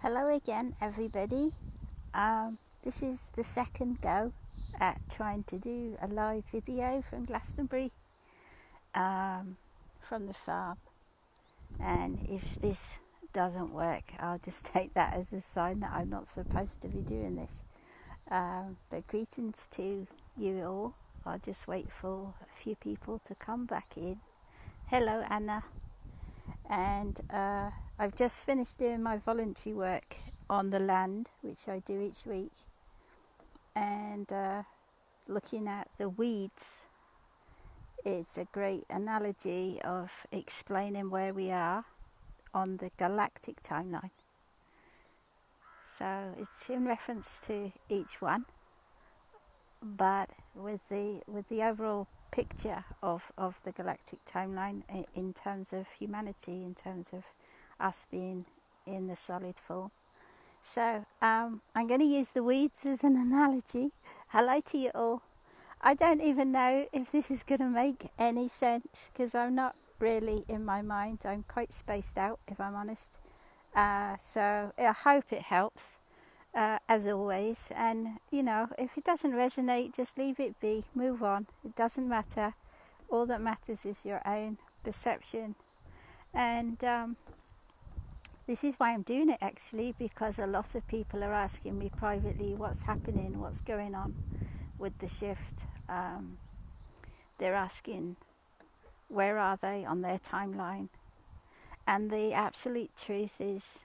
Hello again, everybody. This is the second go at trying to do a live video from Glastonbury, from the farm. And if this doesn't work, I'll just take that as a sign that I'm not supposed to be doing this. But greetings to you all. I'll just wait for a few people to come back in. Hello, Anna. And I've just finished doing my voluntary work on the land, which I do each week, and looking at the weeds. It's a great analogy of explaining where we are on the galactic timeline. So it's in reference to each one, but with the overall picture of the galactic timeline in terms of humanity, in terms of us being in the solid form. So I'm going to use the weeds as an analogy. Hello to you all. I don't even know if this is going to make any sense because I'm not really in my mind. I'm quite spaced out, if I'm honest. So I hope it helps, as always. And, if it doesn't resonate, just leave it be. Move on. It doesn't matter. All that matters is your own perception. And this is why I'm doing it, actually, because a lot of people are asking me privately what's happening, what's going on with the shift. They're asking, where are they on their timeline? And the absolute truth is,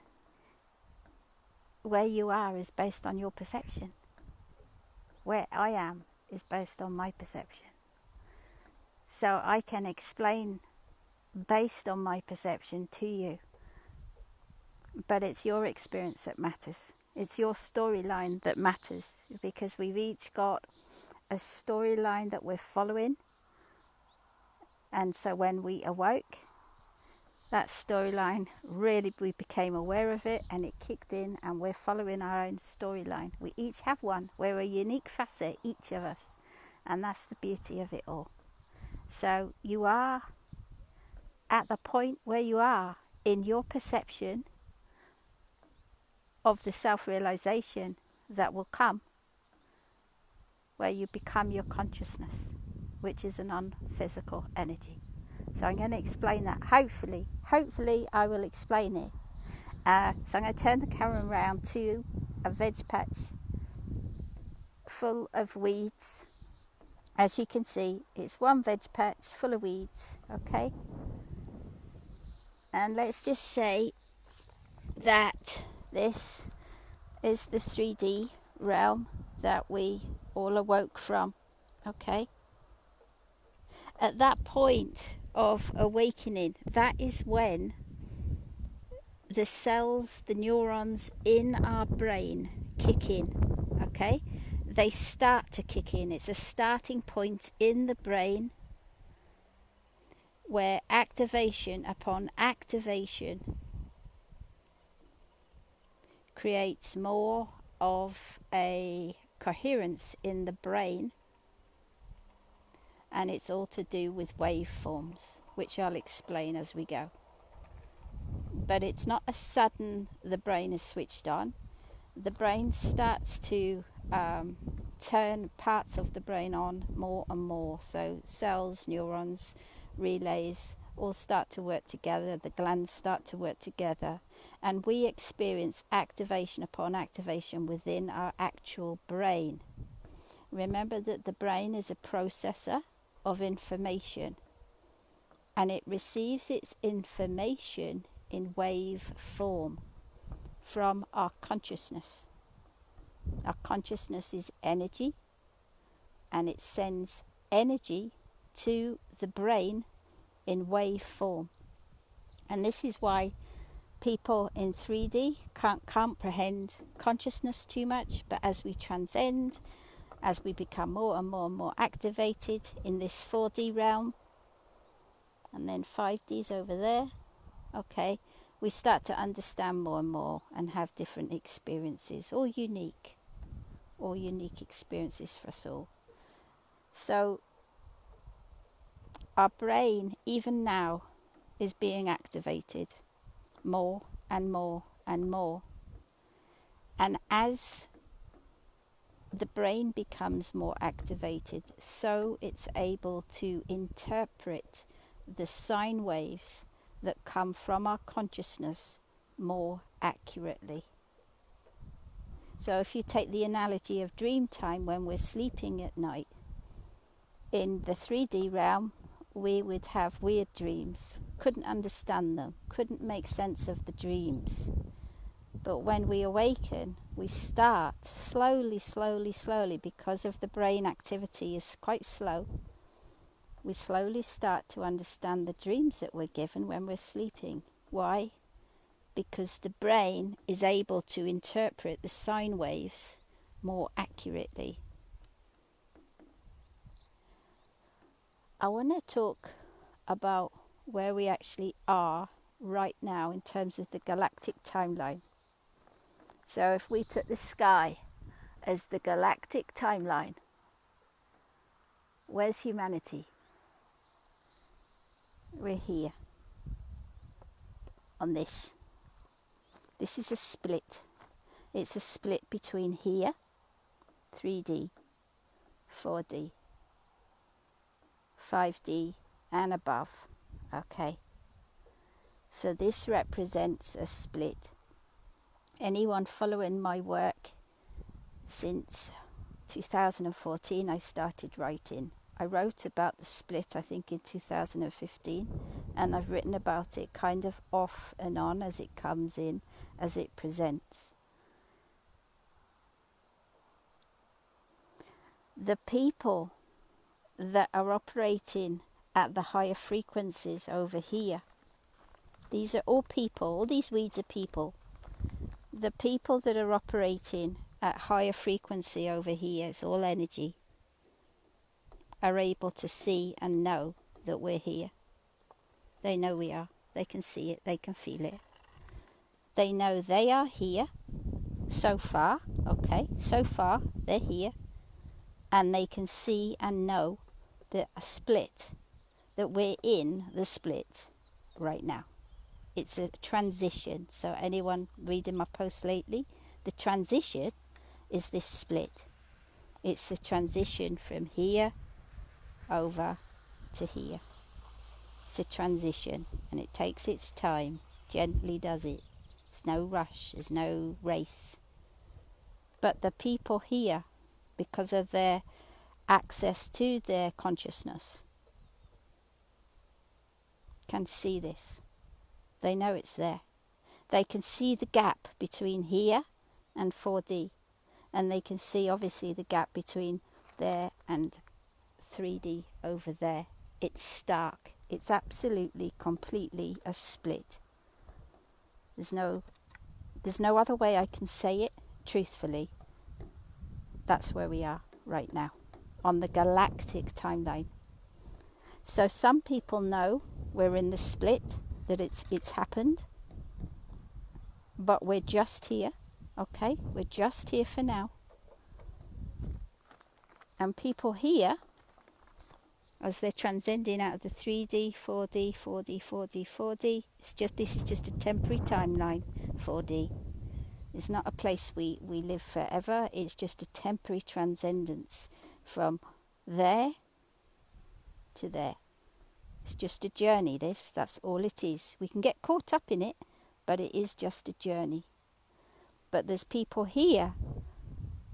where you are is based on your perception. Where I am is based on my perception. So I can explain based on my perception to you. But it's your experience that matters. It's your storyline that matters, because we've each got a storyline that we're following. And so when we awoke, that storyline, really we became aware of it and it kicked in, and we're following our own storyline. We each have one. We're a unique facet, each of us. And that's the beauty of it all. So you are at the point where you are in your perception of the self-realization that will come, where you become your consciousness, which is a non-physical energy. So I'm going to explain that. Hopefully I will explain it. So I'm going to turn the camera around to a veg patch full of weeds. As you can see, it's one veg patch full of weeds, okay? And let's just say that this is the 3D realm that we all awoke from, okay? At that point of awakening, that is when the cells, the neurons in our brain kick in, okay? They start to kick in. It's a starting point in the brain where activation upon activation creates more of a coherence in the brain, and it's all to do with waveforms, which I'll explain as we go. But it's not a sudden the brain is switched on. The brain starts to turn parts of the brain on more and more. So cells, neurons, relays all start to work together. The glands start to work together. And we experience activation upon activation within our actual brain. Remember that the brain is a processor of information, and it receives its information in wave form from our consciousness. Our consciousness is energy, and it sends energy to the brain in wave form. And this is why people in 3D can't comprehend consciousness too much, but as we transcend, as we become more and more and more activated in this 4D realm, and then 5D's over there, okay, we start to understand more and more and have different experiences, all unique experiences for us all. So our brain, even now, is being activated more and more and more. And as the brain becomes more activated, so it's able to interpret the sine waves that come from our consciousness more accurately. So if you take the analogy of dream time, when we're sleeping at night, in the 3D realm, we would have weird dreams, couldn't understand them, couldn't make sense of the dreams. But when we awaken, we start slowly, because of the brain activity is quite slow. We slowly start to understand the dreams that we're given when we're sleeping. Why? Because the brain is able to interpret the sine waves more accurately. I want to talk about where we actually are right now in terms of the galactic timeline. So if we took the sky as the galactic timeline, where's humanity? We're here on this. This is a split. It's a split between here, 3D, 4D, 5D and above. Okay. So this represents a split. Anyone following my work since 2014, I started writing. I wrote about the split, I think, in 2015, and I've written about it kind of off and on as it comes in, as it presents. The people that are operating at the higher frequencies over here, these are all people, all these weeds are people. The people that are operating at higher frequency over here, it's all energy, are able to see and know that we're here. They know we are. They can see it. They can feel it. They know they are here so far. Okay, so far they're here. And they can see and know the split, that we're in the split right now. It's a transition. So anyone reading my post lately, the transition is this split. It's the transition from here over to here. It's a transition, and it takes its time, gently does it. There's no rush, there's no race. But the people here, because of their access to their consciousness, can see this. They know it's there. They can see the gap between here and 4D. And they can see, obviously, the gap between there and 3D over there. It's stark. It's absolutely, completely a split. There's no other way I can say it, truthfully. That's where we are right now, on the galactic timeline. So some people know we're in the split, that it's happened, but we're just here, okay? We're just here for now. And people here, as they're transcending out of the 3D, 4D, 4D, 4D, 4D, this is just a temporary timeline, 4D. It's not a place we live forever. It's just a temporary transcendence from there to there. It's just a journey, this. That's all it is. We can get caught up in it, but it is just a journey. But there's people here,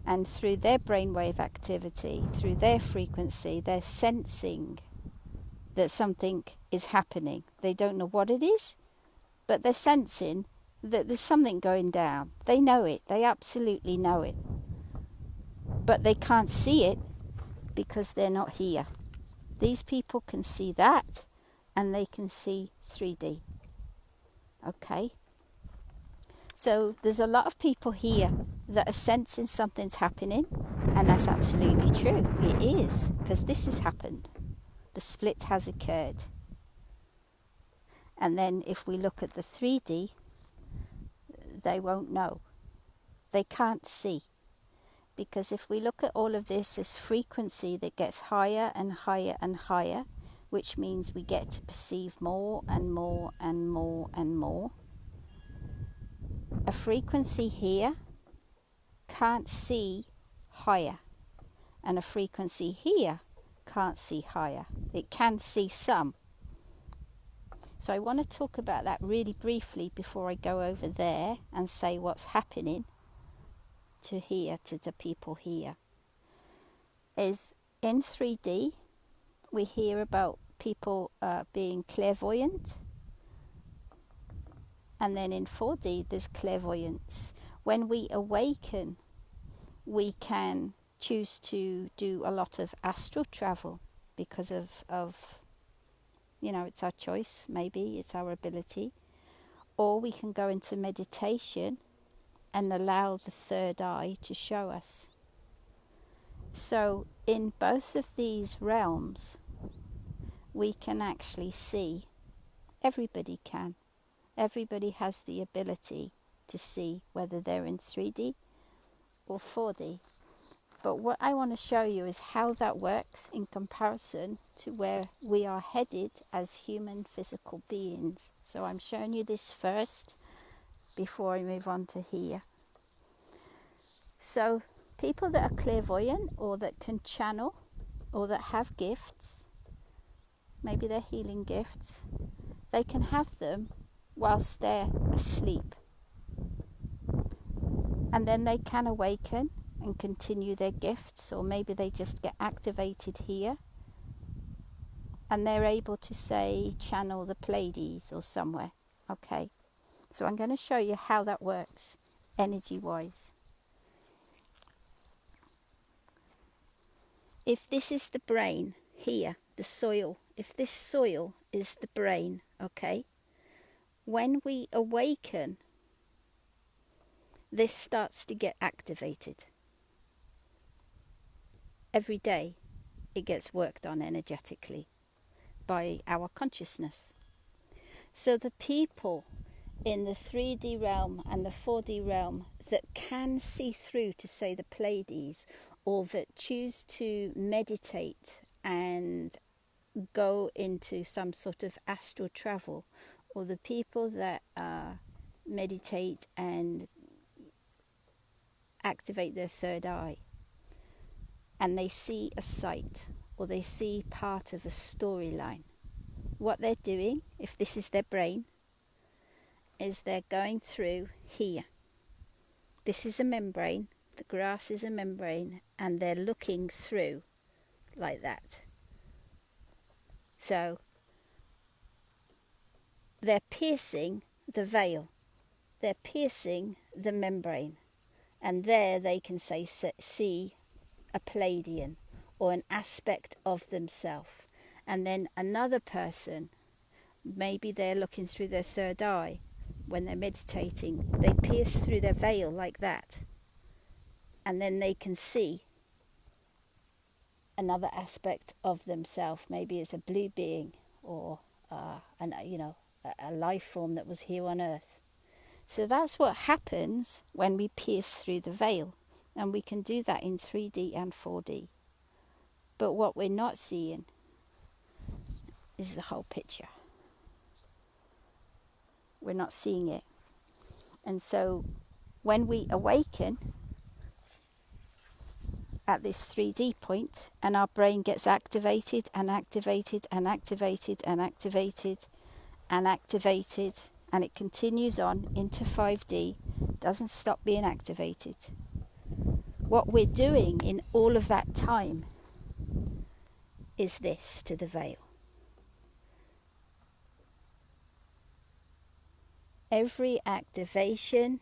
and through their brainwave activity, through their frequency, they're sensing that something is happening. They don't know what it is, but they're sensing that there's something going down. They know it. They absolutely know it. But they can't see it because they're not here. These people can see that, and they can see 3D. Okay? So there's a lot of people here that are sensing something's happening, and that's absolutely true. It is, because this has happened. The split has occurred. And then if we look at the 3D, they won't know. They can't see. Because if we look at all of this as frequency that gets higher and higher and higher, which means we get to perceive more and more and more and more. A frequency here can't see higher, and a frequency here can't see higher. It can see some. So I want to talk about that really briefly before I go over there and say what's happening to here, to the people here. Is in 3D, we hear about people being clairvoyant, and then in 4D there's clairvoyance. When we awaken, we can choose to do a lot of astral travel because of it's our choice, maybe it's our ability, or we can go into meditation and allow the third eye to show us. So in both of these realms, we can actually see. Everybody can. Everybody has the ability to see, whether they're in 3D or 4D. But what I want to show you is how that works in comparison to where we are headed as human physical beings. So I'm showing you this first before I move on to here. So people that are clairvoyant, or that can channel, or that have gifts, maybe they're healing gifts, they can have them whilst they're asleep. And then they can awaken and continue their gifts, or maybe they just get activated here and they're able to, say, channel the Pleiades or somewhere. Okay, so I'm going to show you how that works energy-wise. If this is the brain here, the soil, if this soil is the brain, okay, when we awaken, this starts to get activated. Every day it gets worked on energetically by our consciousness. So the people in the 3D realm and the 4D realm that can see through to, say, the Pleiades, or that choose to meditate and go into some sort of astral travel, or the people that meditate and activate their third eye, and they see a sight, or they see part of a storyline. What they're doing, if this is their brain, is they're going through here. This is a membrane, the grass is a membrane, and they're looking through like that. So they're piercing the veil, they're piercing the membrane, and there they can see a Pleiadian, or an aspect of themselves. And then another person, maybe they're looking through their third eye when they're meditating, they pierce through their veil like that, and then they can see another aspect of themselves. Maybe it's a blue being, or a life form that was here on earth. So that's what happens when we pierce through the veil. And we can do that in 3D and 4D. But what we're not seeing is the whole picture. We're not seeing it. And so when we awaken at this 3D point, and our brain gets activated and activated and activated and activated and activated, and it continues on into 5D, doesn't stop being activated. What we're doing in all of that time is this to the veil. Every activation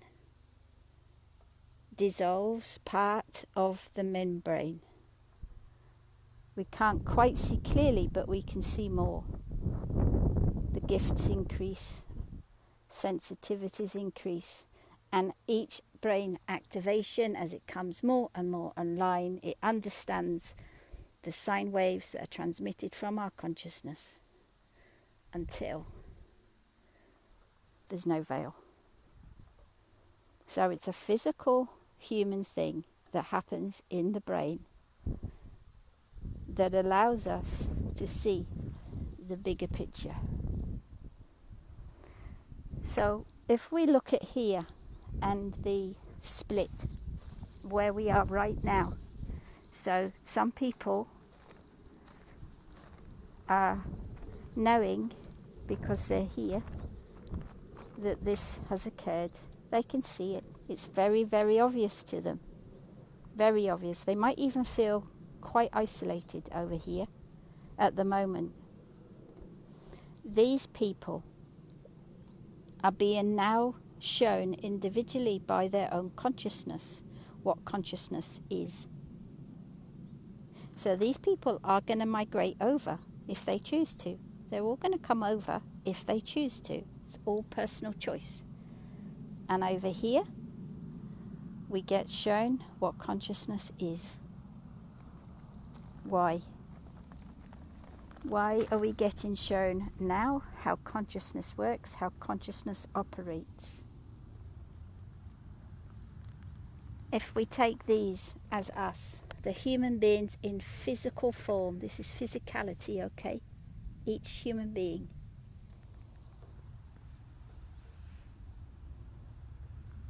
dissolves part of the membrane. We can't quite see clearly, but we can see more. The gifts increase, sensitivities increase, and each brain activation, as it comes more and more online, it understands the sine waves that are transmitted from our consciousness until there's no veil. So it's a physical human thing that happens in the brain that allows us to see the bigger picture. So if we look at here and the split where we are right now. So some people are knowing, because they're here, that this has occurred. They can see it. It's very, very obvious to them. Very obvious. They might even feel quite isolated over here at the moment. These people are being now shown individually by their own consciousness what consciousness is. So these people are going to migrate over if they choose to. They're all going to come over if they choose to. It's all personal choice. And over here, we get shown what consciousness is. Why? Why are we getting shown now how consciousness works, how consciousness operates? If we take these as us, the human beings in physical form, this is physicality, okay? Each human being.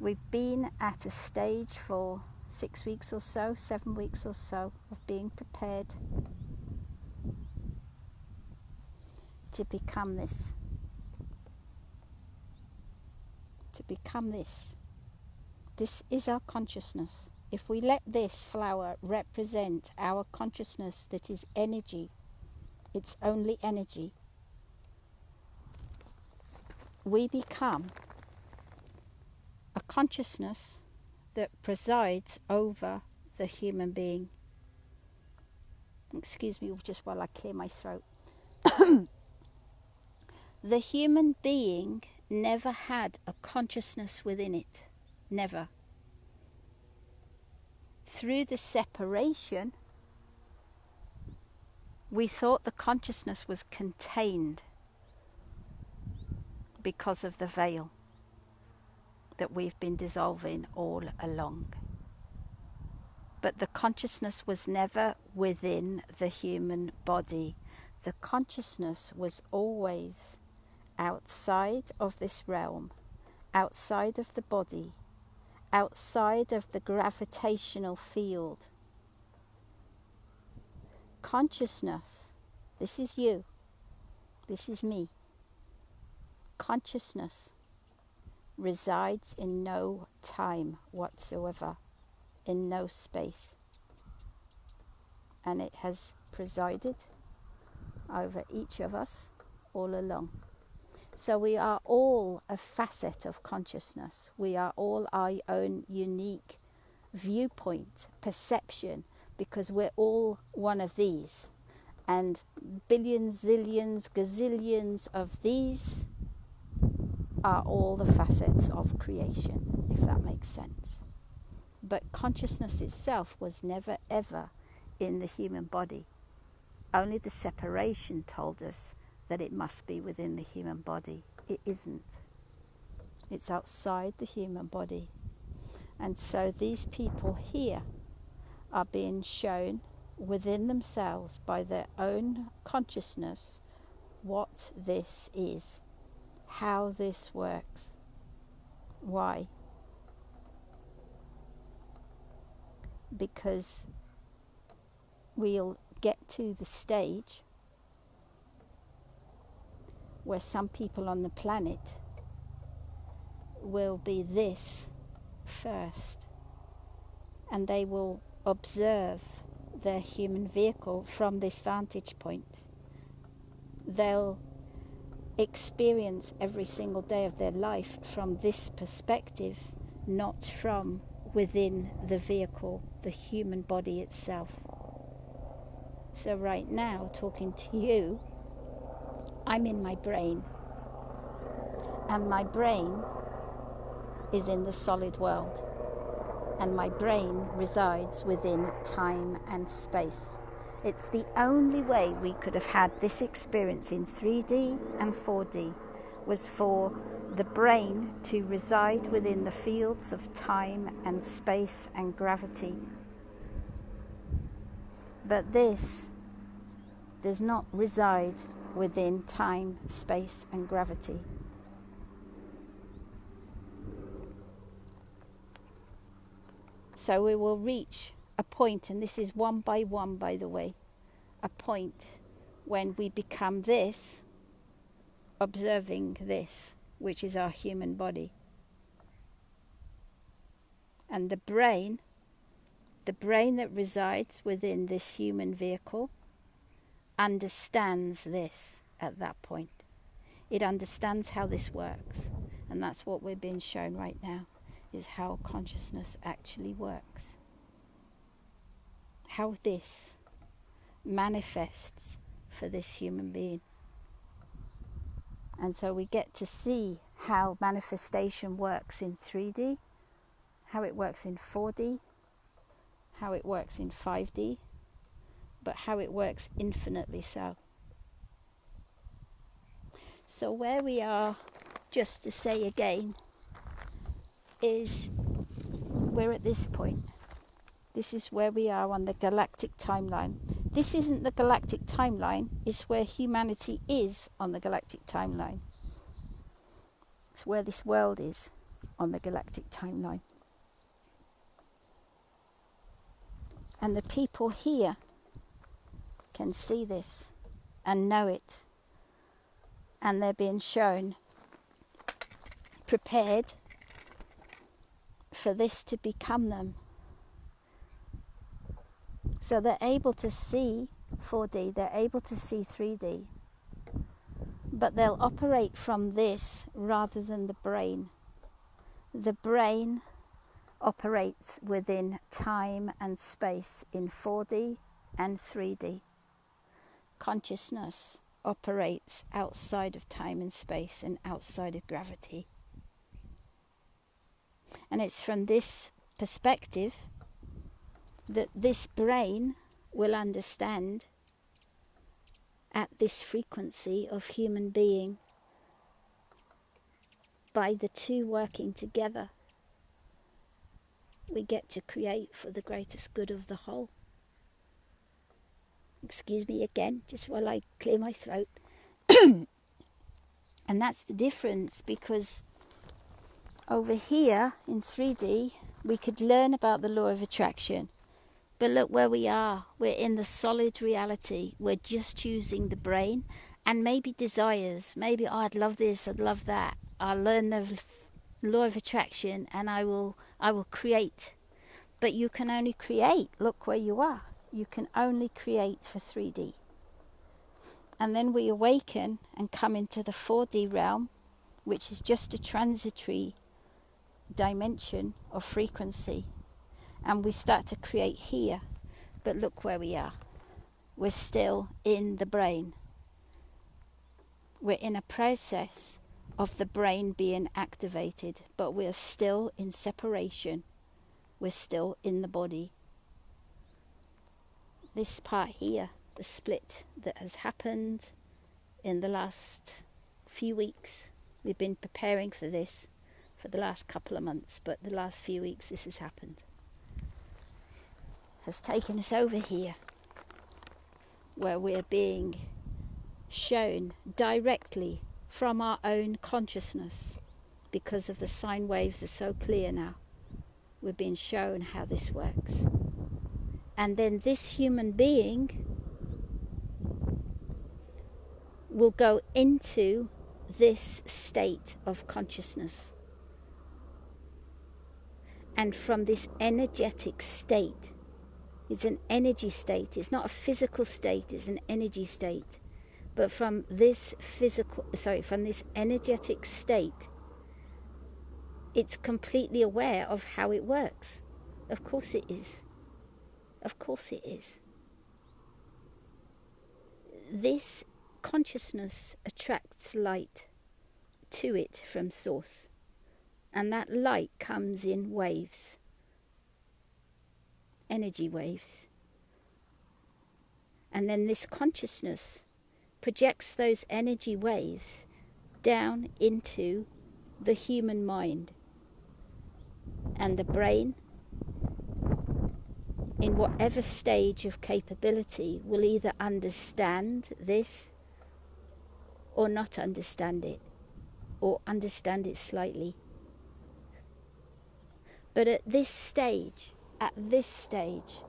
We've been at a stage for 6 weeks or so, 7 weeks or so, of being prepared to become this. To become this. This is our consciousness. If we let this flower represent our consciousness that is energy, it's only energy, we become a consciousness that presides over the human being. Excuse me just while I clear my throat. The human being never had a consciousness within it. Never. Through the separation, we thought the consciousness was contained because of the veil that we've been dissolving all along. But the consciousness was never within the human body. The consciousness was always outside of this realm, outside of the body, outside of the gravitational field. Consciousness, this is you, this is me. Consciousness resides in no time whatsoever, in no space. And it has presided over each of us all along. So we are all a facet of consciousness. We are all our own unique viewpoint, perception, because we're all one of these. And billions, zillions, gazillions of these are all the facets of creation, if that makes sense. But consciousness itself was never ever in the human body. Only the separation told us that it must be within the human body. It isn't. It's outside the human body. And so these people here are being shown within themselves by their own consciousness what this is, how this works. Why? Because we'll get to the stage where some people on the planet will be this first, and they will observe their human vehicle from this vantage point. They'll experience every single day of their life from this perspective, not from within the vehicle, the human body itself. So right now, talking to you, I'm in my brain, and my brain is in the solid world, and my brain resides within time and space. It's the only way we could have had this experience in 3D and 4D, was for the brain to reside within the fields of time and space and gravity. But this does not reside within time, space and gravity. So we will reach a point, and this is one by one, by the way, a point when we become this, observing this, which is our human body. And the brain that resides within this human vehicle understands this at that point. It understands how this works. And that's what we're being shown right now, is how consciousness actually works. How this manifests for this human being. And so we get to see how manifestation works in 3D, how it works in 4D, how it works in 5D, but how it works infinitely so. So where we are, just to say again, is we're at this point. This is where we are on the galactic timeline. This isn't the galactic timeline, it's where humanity is on the galactic timeline. It's where this world is on the galactic timeline. And the people here can see this and know it. And they're being shown, prepared for this to become them. So they're able to see 4D, they're able to see 3D. But they'll operate from this rather than the brain. The brain operates within time and space in 4D and 3D. Consciousness operates outside of time and space and outside of gravity. And it's from this perspective that this brain will understand at this frequency of human being, by the two working together, we get to create for the greatest good of the whole. Excuse me again, just while I clear my throat. And that's the difference, because over here in 3D, we could learn about the law of attraction. But look where we are. We're in the solid reality. We're just using the brain and maybe desires. Maybe, oh, I'd love this, I'd love that. I'll learn the law of attraction and I will create. But you can only create. Look where you are. You can only create for 3D. And then we awaken and come into the 4D realm, which is just a transitory dimension of frequency. And we start to create here. But look where we are. We're still in the brain. We're in a process of the brain being activated, but we're still in separation. We're still in the body. This part here, the split that has happened in the last few weeks, we've been preparing for this for the last couple of months, but the last few weeks this has happened. Has taken us over here, where we're being shown directly from our own consciousness, because of the sine waves are so clear now. We're being shown how this works. And then this human being will go into this state of consciousness. And from this energetic state, it's an energy state. It's not a physical state, it's an energy state. But from this from this energetic state, it's completely aware of how it works. Of course it is. Of course it is. This consciousness attracts light to it from source. And that light comes in waves. Energy waves. And then this consciousness projects those energy waves down into the human mind. And the brain, in whatever stage of capability, will either understand this or not understand it, or understand it slightly. But at this stage, at this stage,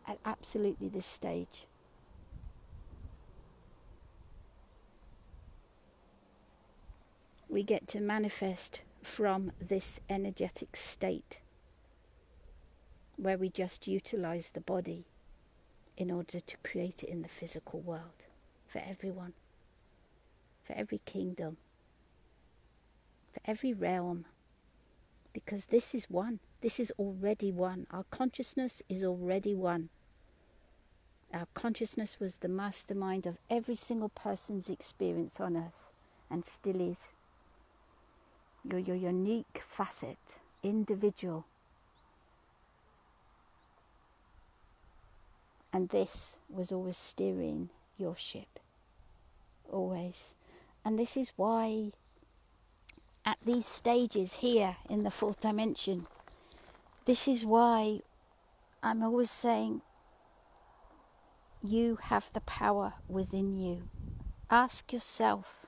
at absolutely this stage, we get to manifest from this energetic state where we just utilize the body in order to create it in the physical world for everyone, for every kingdom, for every realm, because this is one. This is already one. Our consciousness is already one. Our consciousness was the mastermind of every single person's experience on earth, and still is. You're your unique facet, individual. And this was always steering your ship. Always. And this is why at these stages here in the fourth dimension, this is why I'm always saying you have the power within you. Ask yourself,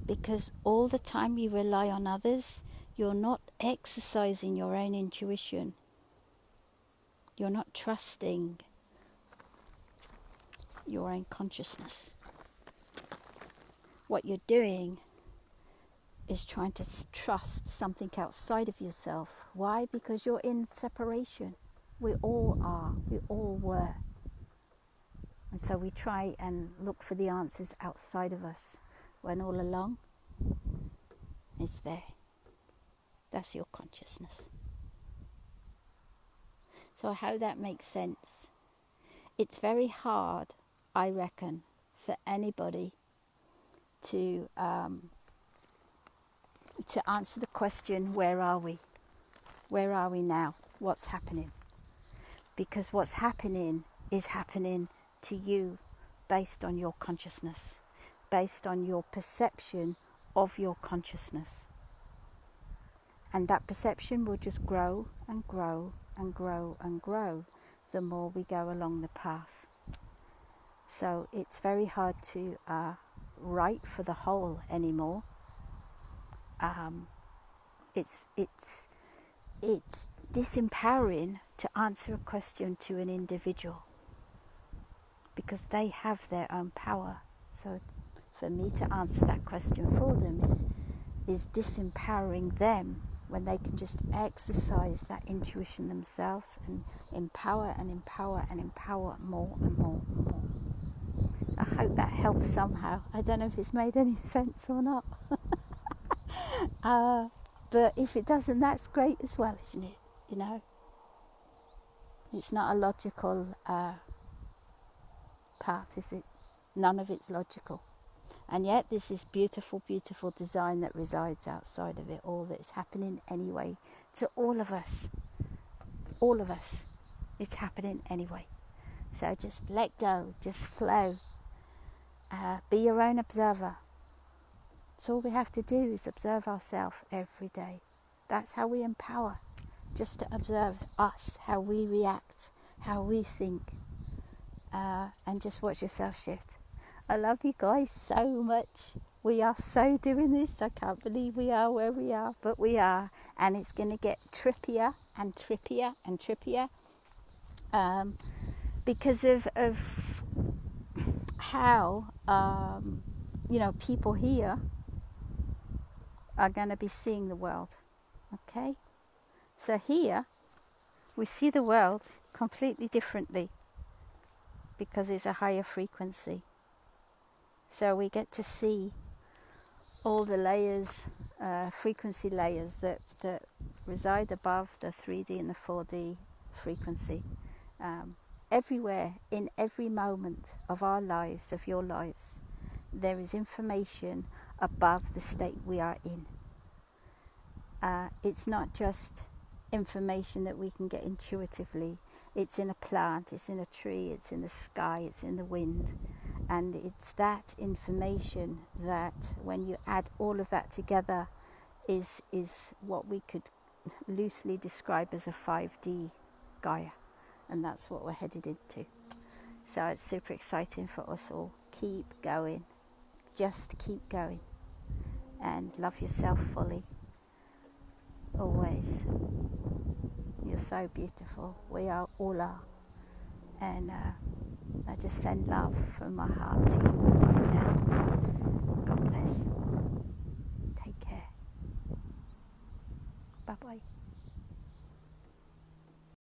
because all the time you rely on others, you're not exercising your own intuition. You're not trusting your own consciousness. What you're doing is trying to trust something outside of yourself. Why? Because you're in separation. We all are. We all were. And so we try and look for the answers outside of us, when all along it's there. That's your consciousness. So I hope that makes sense. It's very hard, I reckon, for anybody to answer the question, where are we? Where are we now? What's happening? Because what's happening is happening to you based on your consciousness, based on your perception of your consciousness. And that perception will just grow and grow and grow and grow the more we go along the path. So it's very hard to write for the whole anymore. It's disempowering to answer a question to an individual, because they have their own power. So for me to answer that question for them is disempowering them, when they can just exercise that intuition themselves and empower and empower and empower more and more and more. I hope that helps somehow. I don't know if it's made any sense or not. But if it doesn't, that's great as well, isn't it? You know, it's not a logical path, is it? None of it's logical. And yet there's this beautiful, beautiful design that resides outside of it all, that's happening anyway to all of us. All of us. It's happening anyway. So just let go, just flow. Be your own observer. That's all we have to do, is observe ourselves every day. That's how we empower. Just to observe us, how we react, how we think. And just watch yourself shift. I love you guys so much. We are so doing this. I can't believe we are where we are, but we are. And it's going to get trippier and trippier and trippier. Because of how, people here are going to be seeing the world. Okay? So here, we see the world completely differently, because it's a higher frequency. So we get to see all the layers, frequency layers that reside above the 3D and the 4D frequency. Everywhere, in every moment of our lives, of your lives, there is information above the state we are in. It's not just information that we can get intuitively. It's in a plant, it's in a tree, it's in the sky, it's in the wind. And it's that information that, when you add all of that together, is what we could loosely describe as a 5D Gaia. And that's what we're headed into. So it's super exciting for us all. Keep going. Just keep going. And love yourself fully. Always. You're so beautiful. We are all are. And I just send love from my heart to you right now. God bless. Take care. Bye-bye.